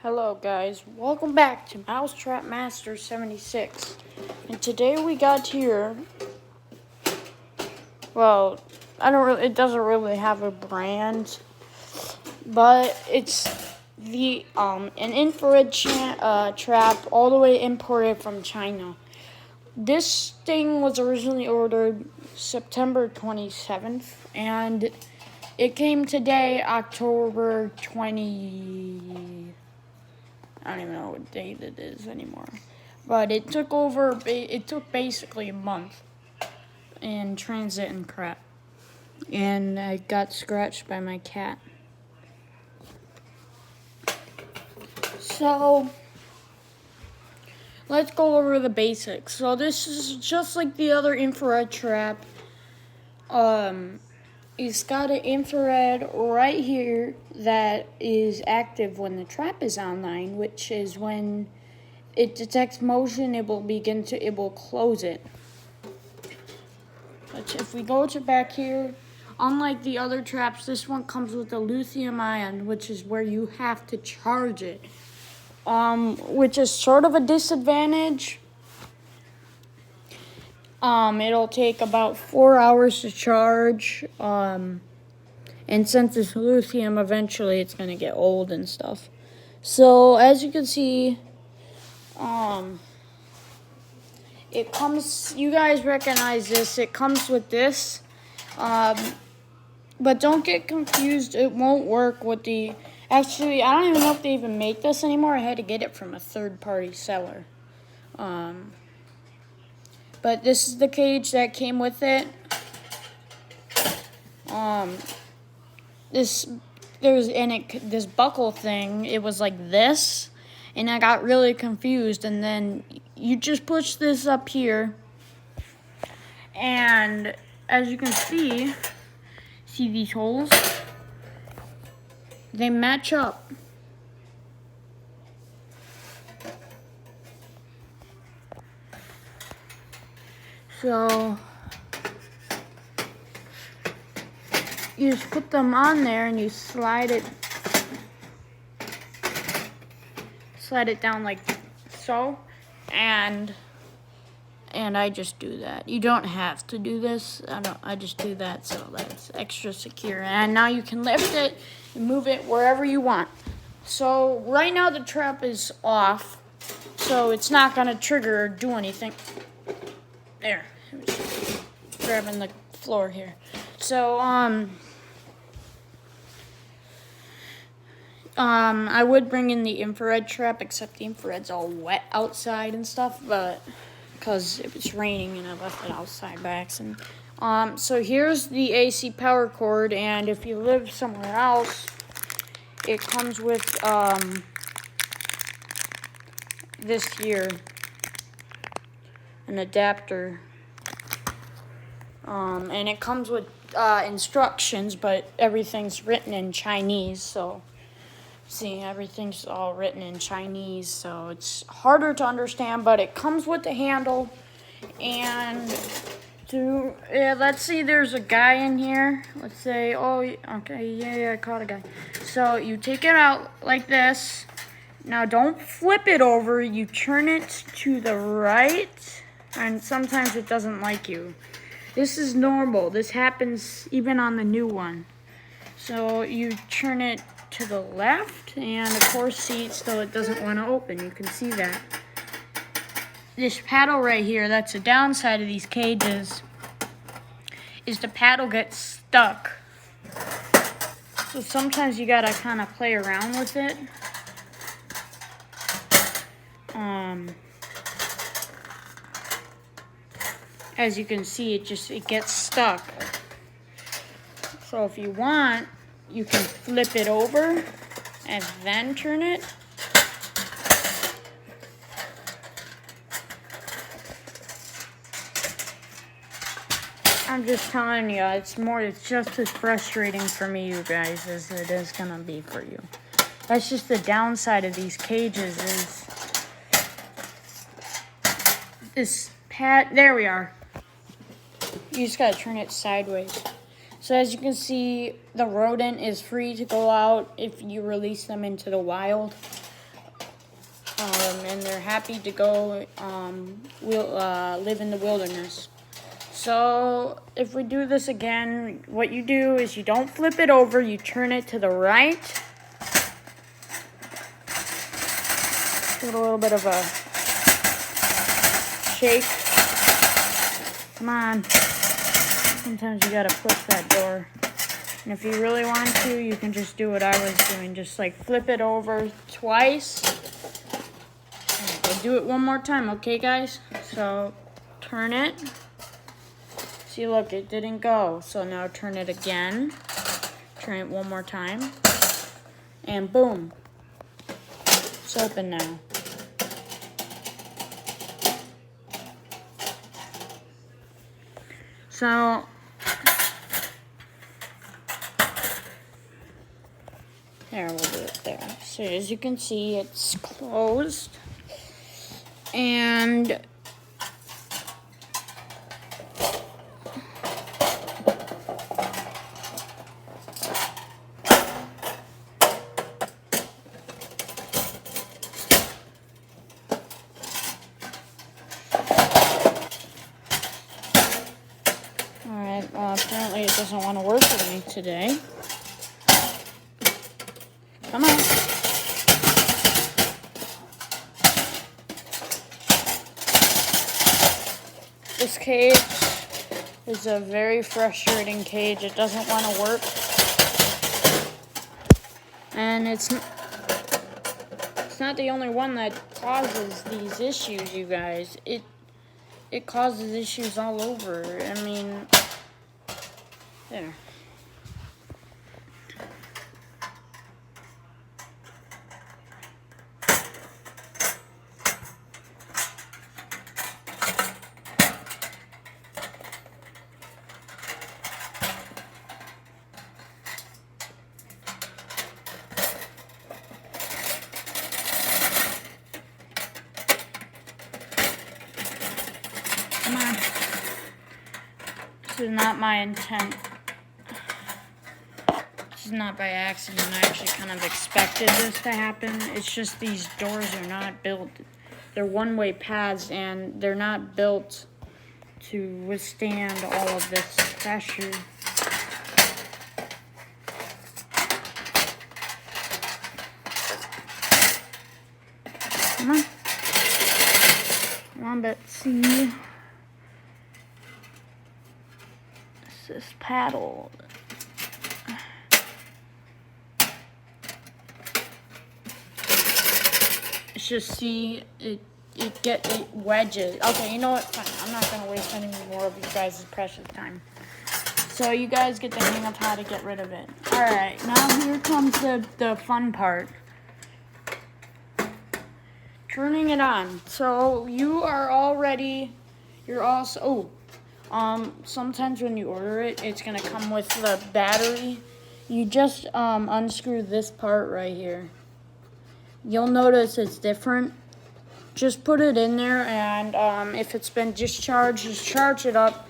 Hello guys, welcome back to Mousetrap Master 76. And today we got here, well, it doesn't really have a brand, but it's an infrared trap all the way imported from China. This thing was originally ordered September 27th, and it came today, October 20. I don't even know what date it is anymore. But it took basically a month in transit and crap. And I got scratched by my cat. So, let's go over the basics. So this is just like the other infrared trap. It's got an infrared right here that is active when the trap is online, which is when it detects motion, it will close it. But if we go to back here, unlike the other traps, this one comes with a lithium ion, which is where you have to charge it, which is sort of a disadvantage. It'll take about 4 hours to charge. And since it's lithium, eventually it's gonna get old and stuff. So as you can see, it comes. You guys recognize this? It comes with this. But don't get confused. It won't work with the. Actually, I don't even know if they even make this anymore. I had to get it from a third-party seller. But this is the cage that came with it. This buckle thing, it was like this, and I got really confused, and then you just push this up here, and as you can see these holes? They match up. So you just put them on there and you slide it down like so, and I just do that. You don't have to do this. I just do that so that's extra secure. And now you can lift it and move it wherever you want. So right now the trap is off, so it's not gonna trigger or do anything. There, grabbing the floor here. So, I would bring in the infrared trap, except the infrared's all wet outside and stuff, but, because it was raining and I left it outside by accident. So here's the AC power cord, and if you live somewhere else, it comes with, this here. An adapter, and it comes with instructions, but everything's written in Chinese, so see, everything's all written in Chinese, so it's harder to understand, but it comes with the handle. And let's see, there's a guy in here. Let's say, oh, okay, yeah, I caught a guy. So you take it out like this. Now don't flip it over, you turn it to the right. And sometimes it doesn't like you. This is normal. This happens even on the new one. So you turn it to the left, and of course, see, so it doesn't want to open. You can see that. This paddle right here, that's the downside of these cages, is the paddle gets stuck. So sometimes you gotta kind of play around with it. As you can see, it gets stuck. So if you want, you can flip it over and then turn it. I'm just telling you, it's just as frustrating for me, you guys, as it is gonna be for you. That's just the downside of these cages is this pad. There we are. You just gotta turn it sideways. So as you can see, the rodent is free to go out if you release them into the wild. and they're happy to go live in the wilderness. So if we do this again, what you do is you don't flip it over, you turn it to the right. Give it a little bit of a shake. Come on. Sometimes you gotta push that door. And if you really want to, you can just do what I was doing. Just like flip it over twice. Right, we'll do it one more time, okay guys? So turn it. See, look, it didn't go. So now turn it again. Turn it one more time. And boom. It's open now. So, there, we'll do it there. So as you can see, it's closed. And apparently it doesn't want to work with me today. Come on. This cage is a very frustrating cage. It doesn't want to work. And it's not the only one that causes these issues, you guys. It causes issues all over. I mean, there. Come on. This is not my intent. This is not by accident. I actually kind of expected this to happen. It's just these doors are not built. They're one-way paths, and they're not built to withstand all of this pressure. Come on. Come on, Betsy. This paddle. It's just, see, it wedges. Okay, you know what? Fine. I'm not gonna waste any more of you guys' precious time. So you guys get the hang of how to get rid of it. All right, now here comes the fun part. Turning it on. So you're also, sometimes when you order it, it's gonna come with the battery. You just unscrew this part right here. You'll notice it's different. Just put it in there, and if it's been discharged, just charge it up.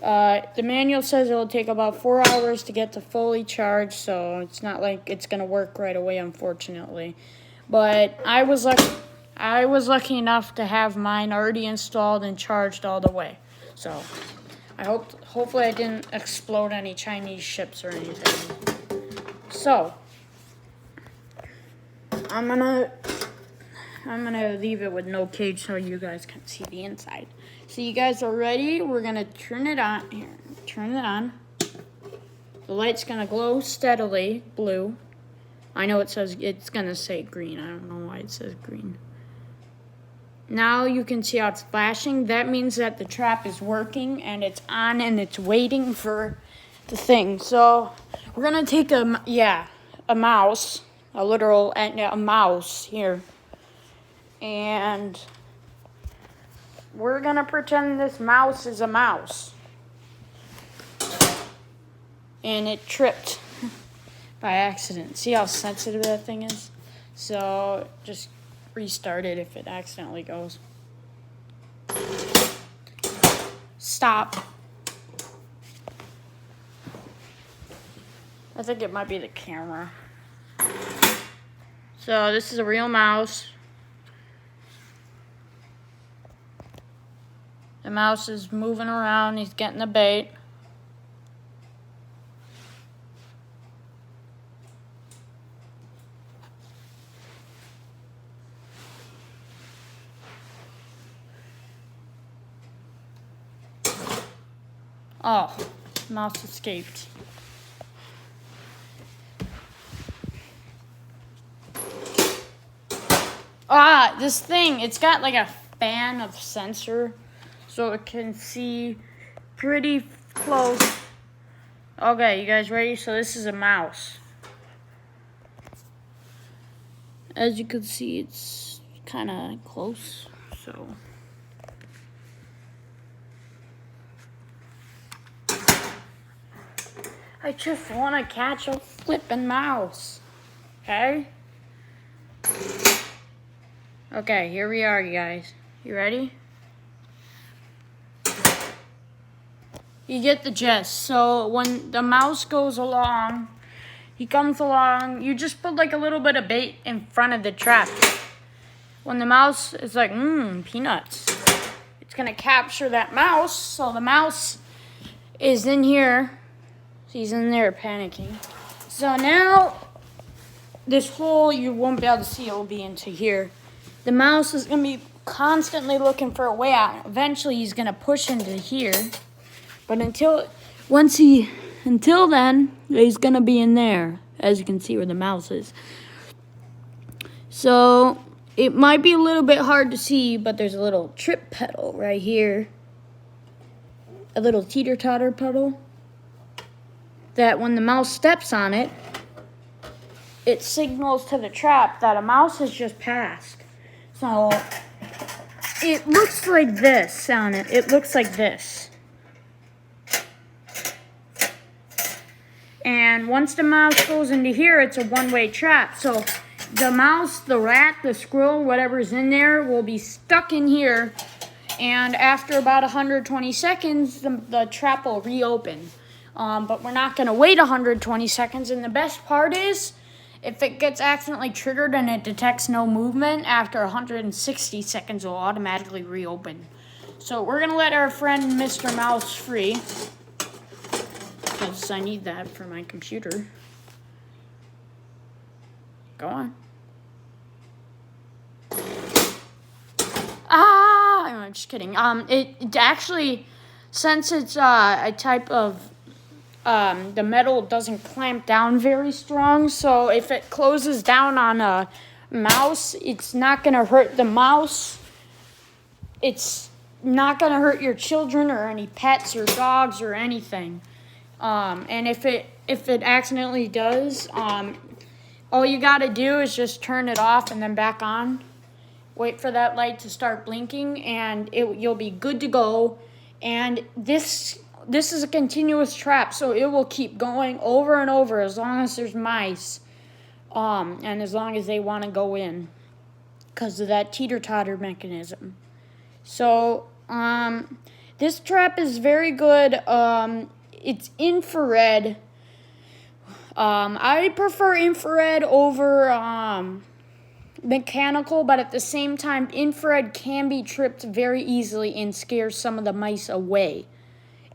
The manual says it'll take about 4 hours to get to fully charged, so it's not like it's gonna work right away, unfortunately. But I was lucky enough to have mine already installed and charged all the way. So hopefully I didn't explode any Chinese ships or anything. So I'm gonna leave it with no cage so you guys can see the inside. So you guys are ready? We're gonna turn it on. Here, turn it on. The light's gonna glow steadily blue. I know it's gonna say green. I don't know why it says green. Now you can see how it's flashing. That means that the trap is working and it's on and it's waiting for the thing. So we're gonna take a mouse, a mouse here, and we're gonna pretend this mouse is a mouse. And it tripped by accident. See how sensitive that thing is? So just restart it if it accidentally goes. Stop. I think it might be the camera. So this is a real mouse. The mouse is moving around. He's getting the bait. Oh, mouse escaped. This thing, it's got like a fan of sensor, so it can see pretty close. Okay, you guys ready? So this is a mouse. As you can see, it's kind of close, so. I just want to catch a flippin' mouse, okay? Okay, here we are, you guys. You ready? You get the gist. So when the mouse goes along, he comes along, you just put like a little bit of bait in front of the trap. When the mouse is like, peanuts, it's gonna capture that mouse. So the mouse is in here. He's in there panicking. So now this hole you won't be able to see, it will be into here. The mouse is going to be constantly looking for a way out. Eventually, he's going to push into here. But until then, he's going to be in there, as you can see where the mouse is. So it might be a little bit hard to see, but there's a little trip pedal right here. A little teeter-totter pedal. That when the mouse steps on it, it signals to the trap that a mouse has just passed. So it looks like this on it. It looks like this. And once the mouse goes into here, it's a one-way trap. So the mouse, the rat, the squirrel, whatever's in there will be stuck in here. And after about 120 seconds, the trap will reopen. But we're not going to wait 120 seconds. And the best part is, if it gets accidentally triggered and it detects no movement, after 160 seconds, it will automatically reopen. So we're going to let our friend Mr. Mouse free, because I need that for my computer. Go on. I'm just kidding. It actually, since it's a type of the metal doesn't clamp down very strong, so if it closes down on a mouse, it's not going to hurt the mouse. It's not going to hurt your children or any pets or dogs or anything. And if it accidentally does, all you got to do is just turn it off and then back on. Wait for that light to start blinking, and you'll be good to go. And this is a continuous trap, so it will keep going over and over as long as there's mice, and as long as they want to go in, because of that teeter-totter mechanism. So this trap is very good. It's infrared. I prefer infrared over mechanical, but at the same time, infrared can be tripped very easily and scare some of the mice away.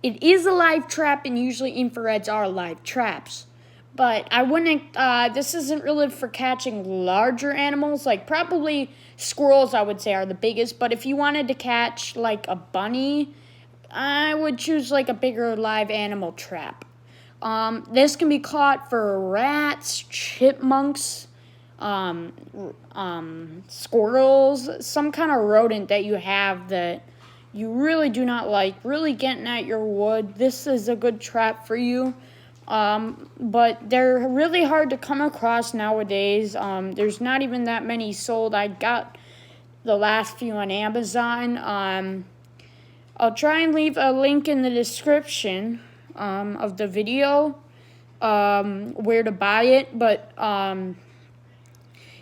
It is a live trap, and usually infrareds are live traps. But I wouldn't, this isn't really for catching larger animals. Like probably squirrels, I would say, are the biggest. But if you wanted to catch like a bunny, I would choose like a bigger live animal trap. This can be caught for rats, chipmunks, squirrels, some kind of rodent that you have that you really do not like, really getting at your wood. This is a good trap for you. But they're really hard to come across nowadays. There's not even that many sold. I got the last few on Amazon. I'll try and leave a link in the description of the video where to buy it, but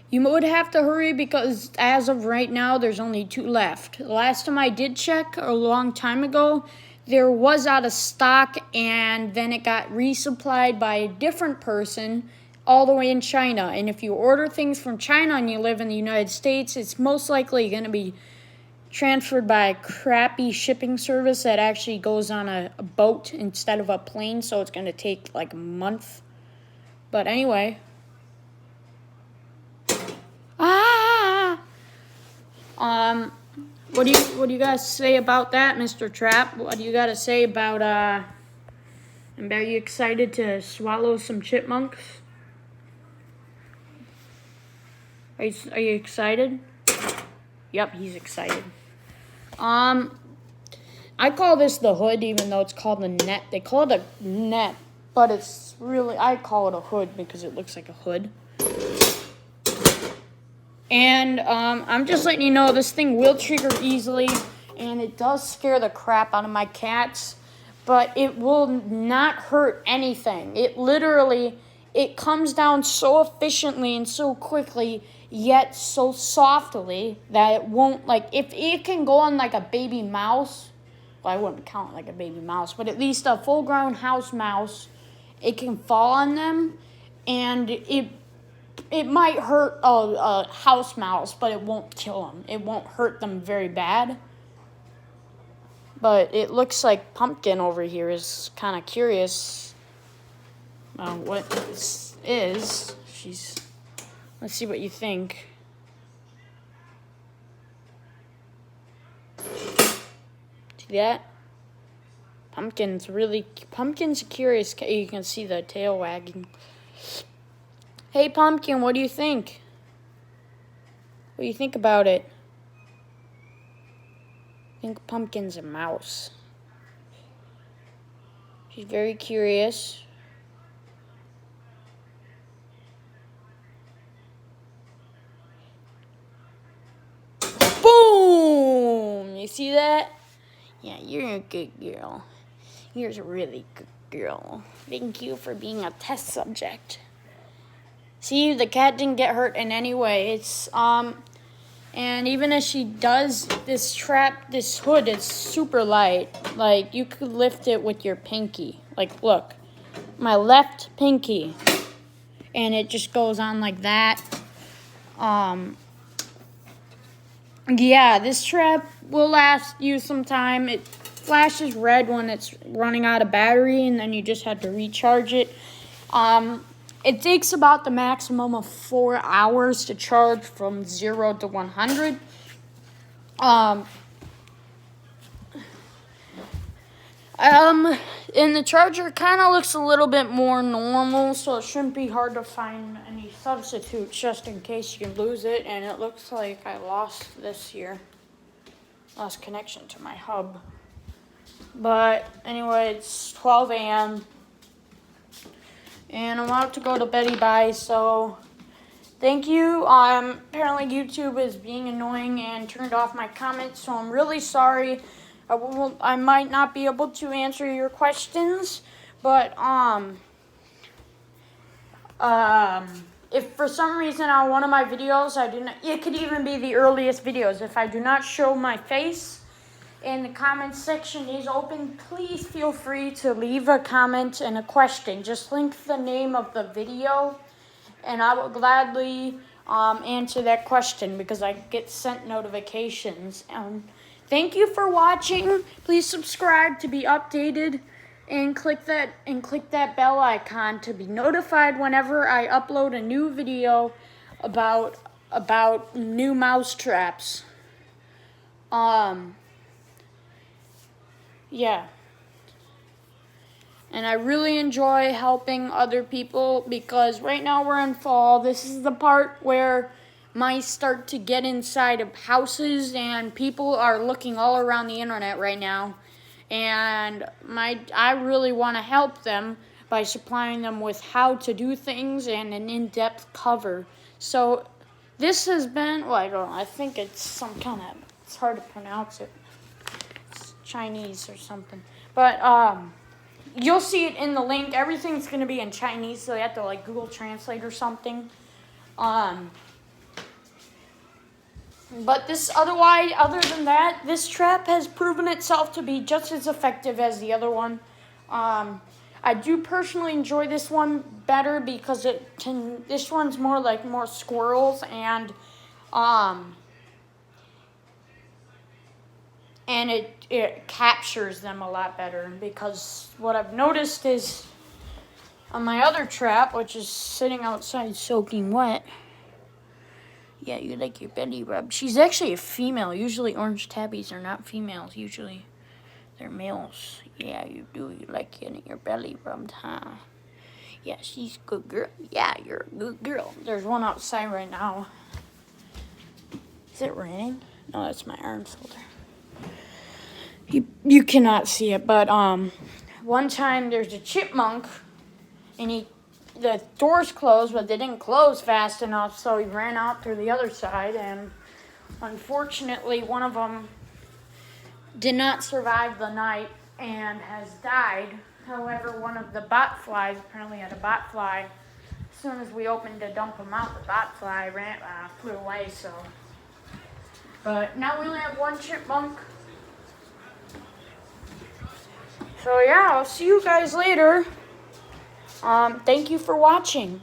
you would have to hurry because as of right now, there's only 2 left. The last time I did check, a long time ago, there was out of stock, and then it got resupplied by a different person all the way in China. And if you order things from China and you live in the United States, it's most likely going to be transferred by a crappy shipping service that actually goes on a boat instead of a plane, so it's going to take like a month. But anyway. What do you guys say about that, Mr. Trap? What do you got to say about and are you excited to swallow some chipmunks? Are you excited? Yep, he's excited. I call this the hood, even though it's called the net. They call it a net, but it's really, I call it a hood because it looks like a hood. And I'm just letting you know this thing will trigger easily, and it does scare the crap out of my cats, but it will not hurt anything. It comes down so efficiently and so quickly, yet so softly that it won't, like, if it can go on like a baby mouse, well, I wouldn't count it like a baby mouse, but at least a full-grown house mouse, it can fall on them, and it might hurt a house mouse, but it won't kill them. It won't hurt them very bad. But it looks like Pumpkin over here is kind of curious what this is. Let's see what you think. See that? Pumpkin's curious. You can see the tail wagging. Hey, Pumpkin, what do you think? What do you think about it? I think Pumpkin's a mouse. She's very curious. Boom! You see that? Yeah, you're a good girl. You're a really good girl. Thank you for being a test subject. See, the cat didn't get hurt in any way. And even as she does this hood is super light. Like, you could lift it with your pinky. Like, look, my left pinky. And it just goes on like that. Yeah, this trap will last you some time. It flashes red when it's running out of battery, and then you just have to recharge it. It takes about the maximum of 4 hours to charge from 0 to 100. And the charger kind of looks a little bit more normal, so it shouldn't be hard to find any substitutes just in case you lose it. And it looks like I lost this here. Lost connection to my hub. But anyway, it's 12 a.m. And I'm about to go to bed, so thank you. Apparently YouTube is being annoying and turned off my comments, so I'm really sorry. I might not be able to answer your questions, but if for some reason on one of my videos it could even be the earliest videos, if I do not show my face and the comment section is open, please feel free to leave a comment and a question. Just link the name of the video, and I will gladly answer that question because I get sent notifications. Thank you for watching. Please subscribe to be updated, and click that bell icon to be notified whenever I upload a new video about new mouse traps. Yeah. And I really enjoy helping other people because right now we're in fall. This is the part where mice start to get inside of houses, and people are looking all around the internet right now. And I really want to help them by supplying them with how to do things and an in-depth cover. So this has been, well, I don't know, I think it's some kind of, it's hard to pronounce it. Chinese or something, but you'll see it in the link. Everything's going to be in Chinese, so you have to like Google Translate or something. But other than that, this trap has proven itself to be just as effective as the other one. I do personally enjoy this one better because this one's more squirrels, and and it captures them a lot better, because what I've noticed is on my other trap, which is sitting outside soaking wet. Yeah, you like your belly rub. She's actually a female. Usually orange tabbies are not females. Usually they're males. Yeah, you do. You like getting your belly rubbed, huh? Yeah, she's a good girl. Yeah, you're a good girl. There's one outside right now. Is it raining? No, that's my arm shoulder. You cannot see it, but one time there's a chipmunk, and the doors closed, but they didn't close fast enough, so he ran out through the other side, and unfortunately one of them did not survive the night and has died. However, one of the bot flies apparently had a bot fly. As soon as we opened to dump him out, the bot fly flew away. So, but now we only have one chipmunk. So yeah, I'll see you guys later. Thank you for watching.